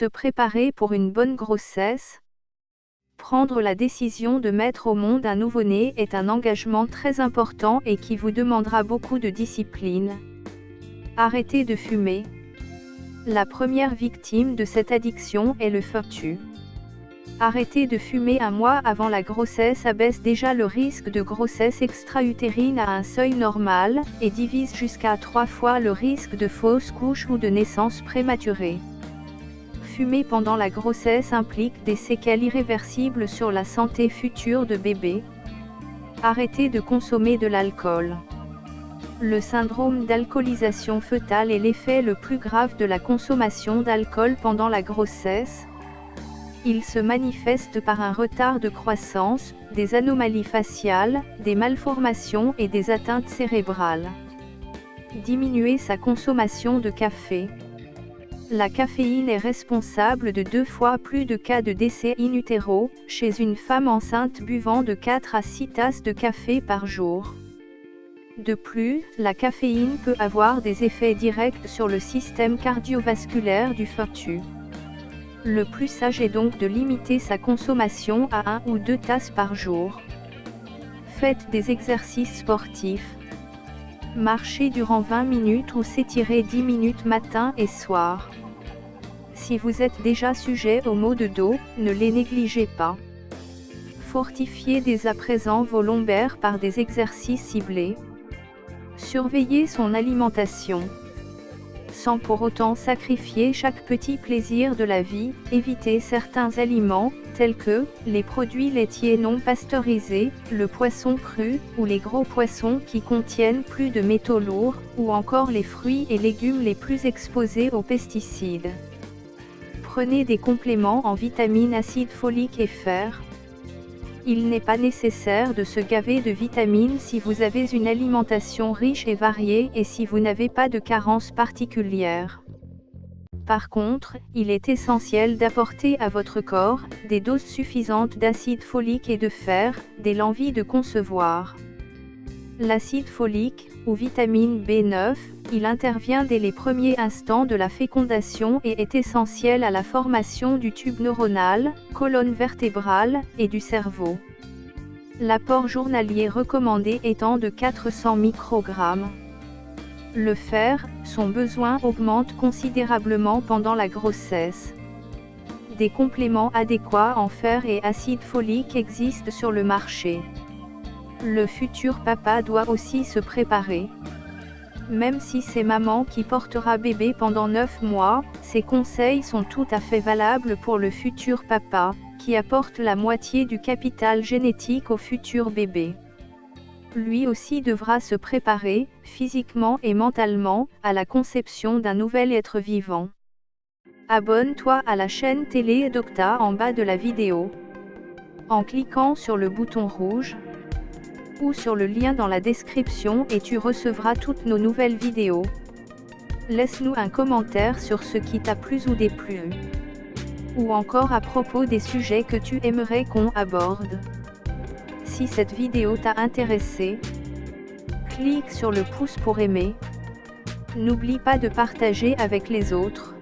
Se préparer pour une bonne grossesse. Prendre la décision de mettre au monde un nouveau-né est un engagement très important et qui vous demandera beaucoup de discipline. Arrêtez de fumer. La première victime de cette addiction est le fœtus. Arrêter de fumer un mois avant la grossesse abaisse déjà le risque de grossesse extra-utérine à un seuil normal, et divise jusqu'à 3 fois le risque de fausse couche ou de naissance prématurée. Fumer pendant la grossesse implique des séquelles irréversibles sur la santé future de bébé. Arrêtez de consommer de l'alcool. Le syndrome d'alcoolisation fœtale est l'effet le plus grave de la consommation d'alcool pendant la grossesse. Il se manifeste par un retard de croissance, des anomalies faciales, des malformations et des atteintes cérébrales. Diminuer sa consommation de café. La caféine est responsable de 2 fois plus de cas de décès in utero, chez une femme enceinte buvant de 4 à 6 tasses de café par jour. De plus, la caféine peut avoir des effets directs sur le système cardiovasculaire du fœtus. Le plus sage est donc de limiter sa consommation à 1 ou 2 tasses par jour. Faites des exercices sportifs. Marchez durant 20 minutes ou s'étirer 10 minutes matin et soir. Si vous êtes déjà sujet aux maux de dos, ne les négligez pas. Fortifiez dès à présent vos lombaires par des exercices ciblés. Surveillez son alimentation. Sans pour autant sacrifier chaque petit plaisir de la vie, évitez certains aliments, tels que les produits laitiers non pasteurisés, le poisson cru, ou les gros poissons qui contiennent plus de métaux lourds, ou encore les fruits et légumes les plus exposés aux pesticides. Prenez des compléments en vitamines, acide folique et fer. Il n'est pas nécessaire de se gaver de vitamines si vous avez une alimentation riche et variée et si vous n'avez pas de carence particulière. Par contre, il est essentiel d'apporter à votre corps des doses suffisantes d'acide folique et de fer, dès l'envie de concevoir. L'acide folique, ou vitamine B9, il intervient dès les premiers instants de la fécondation et est essentiel à la formation du tube neuronal, colonne vertébrale, et du cerveau. L'apport journalier recommandé étant de 400 microgrammes. Le fer, son besoin augmente considérablement pendant la grossesse. Des compléments adéquats en fer et acide folique existent sur le marché. Le futur papa doit aussi se préparer. Même si c'est maman qui portera bébé pendant 9 mois, ces conseils sont tout à fait valables pour le futur papa, qui apporte la moitié du capital génétique au futur bébé. Lui aussi devra se préparer, physiquement et mentalement, à la conception d'un nouvel être vivant. Abonne-toi à la chaîne Télé Docta en bas de la vidéo. En cliquant sur le bouton rouge, ou sur le lien dans la description et tu recevras toutes nos nouvelles vidéos. Laisse-nous un commentaire sur ce qui t'a plu ou déplu. Ou encore à propos des sujets que tu aimerais qu'on aborde. Si cette vidéo t'a intéressé, clique sur le pouce pour aimer. N'oublie pas de partager avec les autres.